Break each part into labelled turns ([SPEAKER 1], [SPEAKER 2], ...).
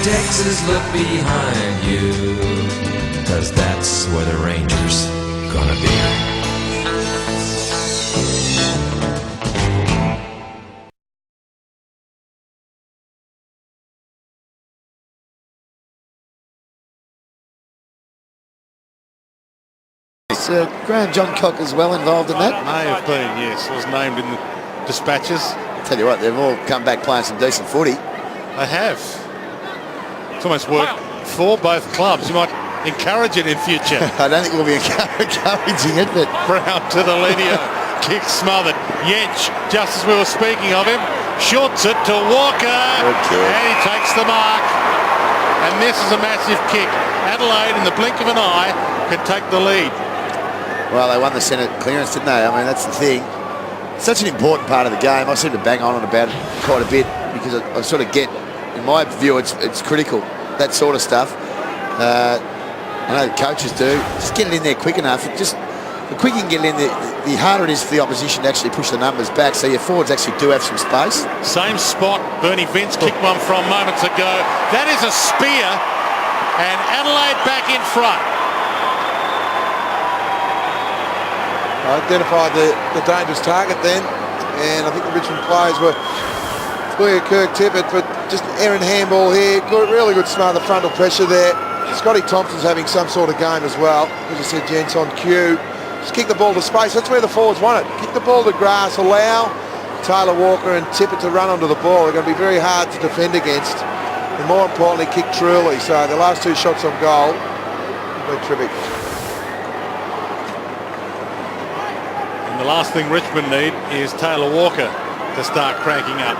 [SPEAKER 1] Texas, look behind you, 'cause that's where the Rangers gonna be.
[SPEAKER 2] Graham John Cock as well involved in that.
[SPEAKER 3] May have been, yes. It was named in the dispatches.
[SPEAKER 2] I tell you what, they've all come back playing some decent footy.
[SPEAKER 3] They have. It's almost worked for both clubs. You might encourage it in future.
[SPEAKER 2] I don't think we'll be encouraging it, but
[SPEAKER 3] Brown to the Lenio. Kick smothered. Yench, just as we were speaking of him, shorts it to Walker. And he takes the mark. And this is a massive kick. Adelaide, in the blink of an eye, can take the lead.
[SPEAKER 2] well, they won the centre clearance, didn't they? I mean, that's the thing. It's such an important part of the game. I seem to bang on about it quite a bit because I sort of get, in my view, it's critical, that sort of stuff. I know the coaches do. Just get it in there quick enough. The quicker you can get it in there, the harder it is for the opposition to actually push the numbers back. So your forwards actually do have some space.
[SPEAKER 3] Same spot Bernie Vince kicked one from moments ago. That is a spear, and Adelaide back in front.
[SPEAKER 4] Identified the dangerous target then, and I think the Richmond players were clear Kirk Tippett, but just errant handball here. Really good smart the frontal pressure there. Scotty Thompson's having some sort of game as well. As I said, gents, on cue. Just kick the ball to space. That's where the forwards want it. Kick the ball to grass. Allow Taylor Walker and Tippett to run onto the ball. They're going to be very hard to defend against. And more importantly, kick truly. So the last two shots on goal have been terrific.
[SPEAKER 3] And the last thing Richmond need is Taylor Walker to start cranking up.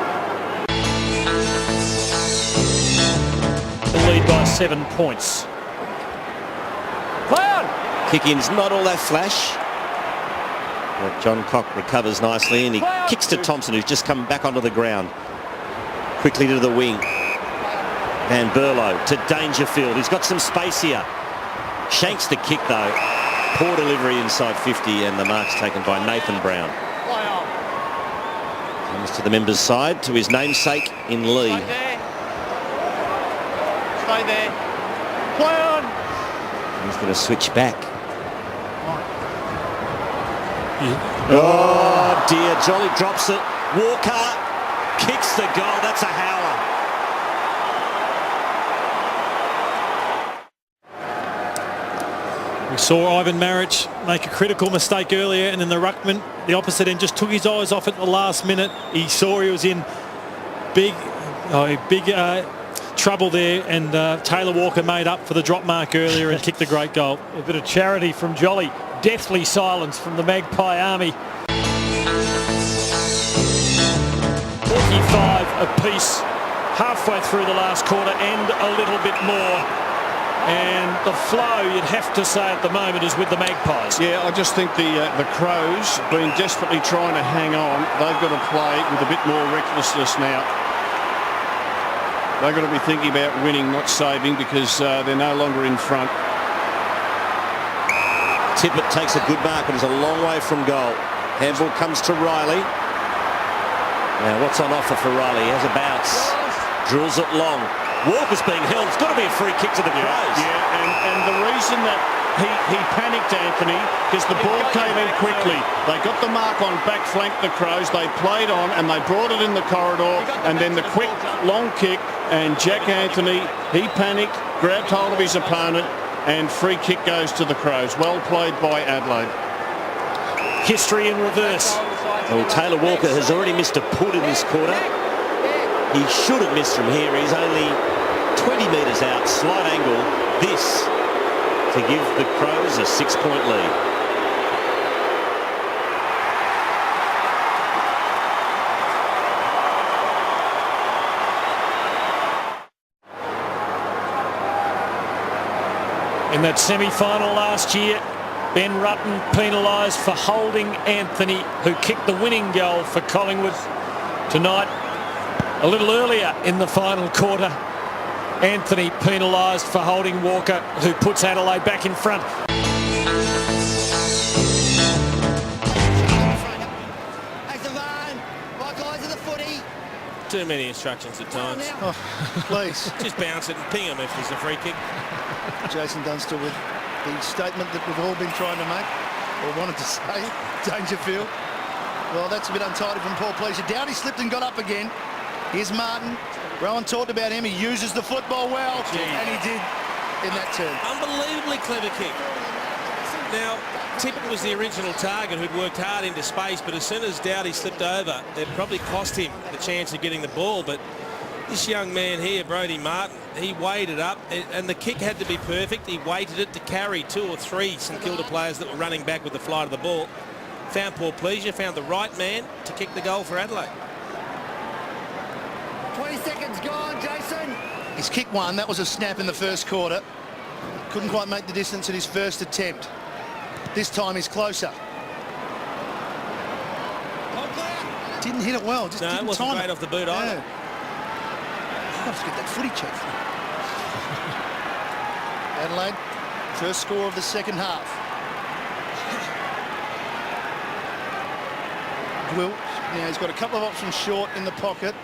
[SPEAKER 5] Lead by 7 points.
[SPEAKER 6] Kick-in's not all that flash. But John Cock recovers nicely and he kicks to Thompson, who's just come back onto the ground. Quickly to the wing. Van Berlo to Dangerfield. He's got some space here. Shanks the kick though. Poor delivery inside 50 and the mark's taken by Nathan Brown. Comes to the members' side to his namesake in Lee.
[SPEAKER 5] Stay there. Play on.
[SPEAKER 6] He's going to switch back.
[SPEAKER 5] Oh
[SPEAKER 6] Dear, Jolly drops it. Walker kicks the goal. That's a howler.
[SPEAKER 5] We saw Ivan Maric make a critical mistake earlier, and then the ruckman, the opposite end, just took his eyes off it at the last minute. He saw he was in big trouble there, and Taylor Walker made up for the drop mark earlier and kicked a great goal. A bit of charity from Jolly. Deathly silence from the Magpie Army. 45 apiece halfway through the last quarter and a little bit more. And the flow, you'd have to say at the moment, is with the Magpies.
[SPEAKER 7] Yeah, I just think the Crows, being desperately trying to hang on, they've got to play with a bit more recklessness now. They've got to be thinking about winning, not saving, because they're no longer in front.
[SPEAKER 6] Tippett takes a good mark, but is a long way from goal. Handball comes to Riley. Now, what's on offer for Riley? He has a bounce. Drills it long. Walker's being held. It's got to be a free kick to the Crows.
[SPEAKER 7] Yeah, and the reason that he panicked, Anthony, because the ball came in quickly. They got the mark on back flank, the Crows. They played on and they brought it in the corridor, and then the quick long kick, and Jack Anthony, he panicked, grabbed hold of his opponent, and free kick goes to the Crows. Well played by Adelaide.
[SPEAKER 5] History in reverse.
[SPEAKER 6] Well, Taylor Walker has already missed a putt in this quarter. He should have missed from here. He's only 20 metres out, slight angle. This to give the Crows a 6-point lead.
[SPEAKER 5] In that semi-final last year, Ben Rutten penalised for holding Anthony, who kicked the winning goal for Collingwood. Tonight, a little earlier in the final quarter, Anthony penalised for holding Walker, who puts Adelaide back in front.
[SPEAKER 8] too many instructions at times.
[SPEAKER 9] Oh, please.
[SPEAKER 8] Just bounce it and ping him if there's a free kick.
[SPEAKER 9] Jason Dunstall with the statement that we've all been trying to make, or wanted to say, Dangerfield. Well, that's a bit untidy from Paul Pleasure. Downey slipped and got up again. Here's Martin. Rowan talked about him. He uses the football well, and he did in that turn.
[SPEAKER 8] Unbelievably clever kick. Now, Tippett was the original target who'd worked hard into space, but as soon as Doughty slipped over, it probably cost him the chance of getting the ball. But this young man here, Brodie Martin, he weighed it up, and the kick had to be perfect. He weighted it to carry 2 or 3 St Kilda players that were running back with the flight of the ball. Found Paul Pleasure, found the right man to kick the goal for Adelaide.
[SPEAKER 10] 20 seconds gone, Jason.
[SPEAKER 9] He's kicked one. That was a snap in the first quarter. Couldn't quite make the distance in his first attempt. This time he's closer. Didn't hit it well. Just
[SPEAKER 8] no,
[SPEAKER 9] didn't
[SPEAKER 8] it wasn't
[SPEAKER 9] time
[SPEAKER 8] great off the boot either.
[SPEAKER 9] I've got to get that footy check. Adelaide, first score of the second half. Gwilt, now he's got a couple of options short in the pocket,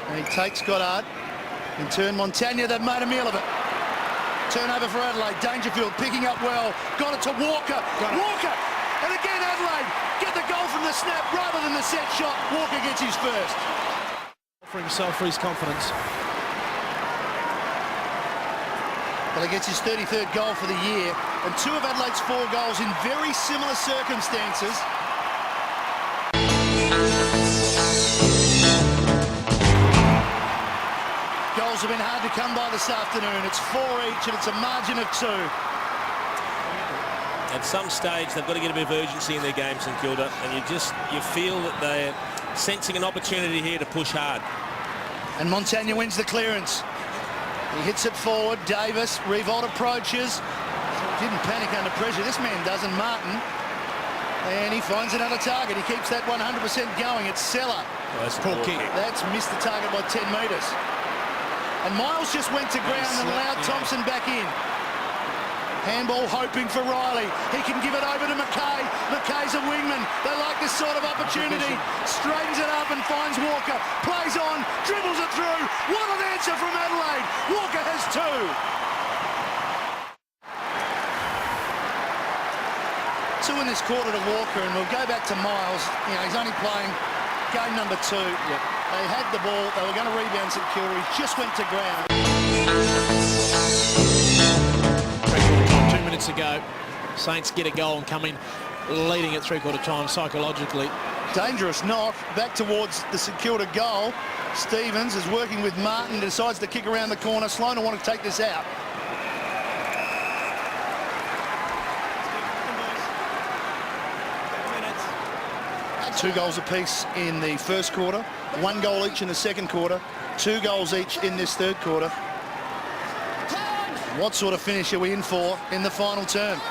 [SPEAKER 9] and he takes Goddard. In turn, Montagna, they've made a meal of it. Turnover for Adelaide. Dangerfield picking up well. Got it to Walker. Walker! And again, Adelaide get the goal from the snap rather than the set shot. Walker gets his first.
[SPEAKER 10] For himself, for his confidence.
[SPEAKER 9] Well, he gets his 33rd goal for the year, and 2 of Adelaide's 4 goals in very similar circumstances. Goals have been hard to come by this afternoon. It's 4 each, and it's a margin of 2.
[SPEAKER 8] At some stage, they've got to get a bit of urgency in their game, St Kilda, and you feel that they're sensing an opportunity here to push hard.
[SPEAKER 9] And Montagna wins the clearance. He hits it forward. Davis, Revolt approaches. Didn't panic under pressure. This man doesn't, Martin. And he finds another target. He keeps that 100% going. It's Seller.
[SPEAKER 8] Oh, that's a
[SPEAKER 9] poor
[SPEAKER 8] poor
[SPEAKER 9] kick. That's missed the target by 10 metres. And Miles just went to ground and allowed Thompson back in. Handball hoping for Riley. He can give it over to McKay. McKay's a wingman. They like this sort of opportunity. Straightens it up and finds Walker. Plays on, dribbles it through. What an answer from Adelaide. Walker has 2. Two in this quarter to Walker, and we'll go back to Miles. You know, he's only playing game number 2. Yep. They had the ball. They were going to rebound St Kilda. He just went to ground.
[SPEAKER 10] 2 minutes ago, Saints get a goal and come in leading at three-quarter time psychologically.
[SPEAKER 9] Dangerous knock back towards the St Kilda goal. Stevens is working with Martin, decides to kick around the corner. Sloan will want to take this out. Two goals apiece in the first quarter, 1 goal each in the second quarter, 2 goals each in this third quarter. What sort of finish are we in for in the final term?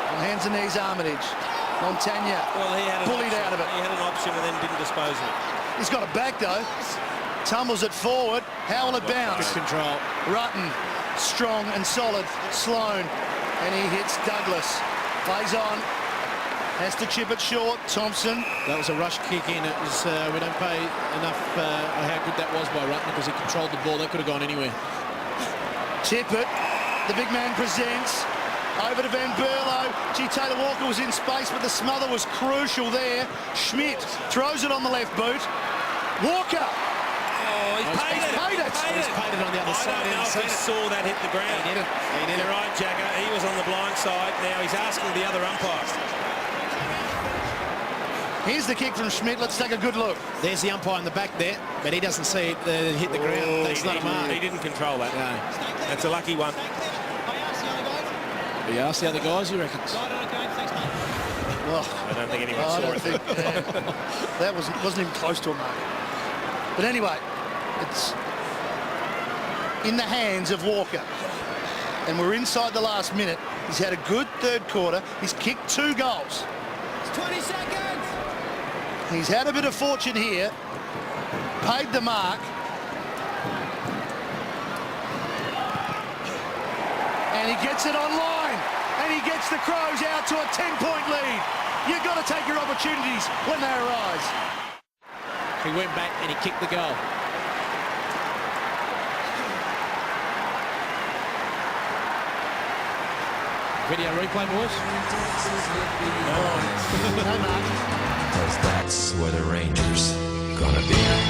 [SPEAKER 9] On hands and knees, Armitage. Montagna,
[SPEAKER 8] well, he had
[SPEAKER 9] bullied out of it.
[SPEAKER 8] He had an option and then didn't dispose of it.
[SPEAKER 9] He's got it back though. Tumbles it forward. How will it bounce?
[SPEAKER 10] Good control.
[SPEAKER 9] Rutten, strong and solid. Sloan, and he hits Douglas. Plays on. Has to chip it short. Thompson.
[SPEAKER 10] That was a rush kick in. It was. We don't pay enough how good that was by Rutten because he controlled the ball. That could have gone anywhere.
[SPEAKER 9] Tippett, the big man presents. Over to Van Berlo. Gee, Taylor Walker was in space, but the smother was crucial there. Schmidt throws it on the left boot. Walker.
[SPEAKER 8] Oh, he's paid it.
[SPEAKER 10] He's paid it on the other side.
[SPEAKER 8] I don't know if he saw that hit the ground.
[SPEAKER 10] He did it.
[SPEAKER 8] You're right, Jagger. He was on the blind side. Now he's asking the other umpire.
[SPEAKER 9] Here's the kick from Schmidt. Let's take a good look.
[SPEAKER 10] There's the umpire in the back there, but he doesn't see it hit the ground. That's not a mark.
[SPEAKER 8] He didn't control that.
[SPEAKER 10] No.
[SPEAKER 8] That's a lucky one.
[SPEAKER 10] He asked the other guys, he reckons.
[SPEAKER 9] Well,
[SPEAKER 8] I don't think anyone saw it.
[SPEAKER 9] That wasn't even close to a mark. But anyway, it's in the hands of Walker. And we're inside the last minute. He's had a good third quarter. He's kicked 2 goals.
[SPEAKER 10] It's 20 seconds!
[SPEAKER 9] He's had a bit of fortune here. Paid the mark. And he gets it online. And he gets the Crows out to a 10-point lead. You've got to take your opportunities when they arise.
[SPEAKER 10] He went back and he kicked the goal. Video replay, boys.
[SPEAKER 1] Because that's where the Rangers gonna be.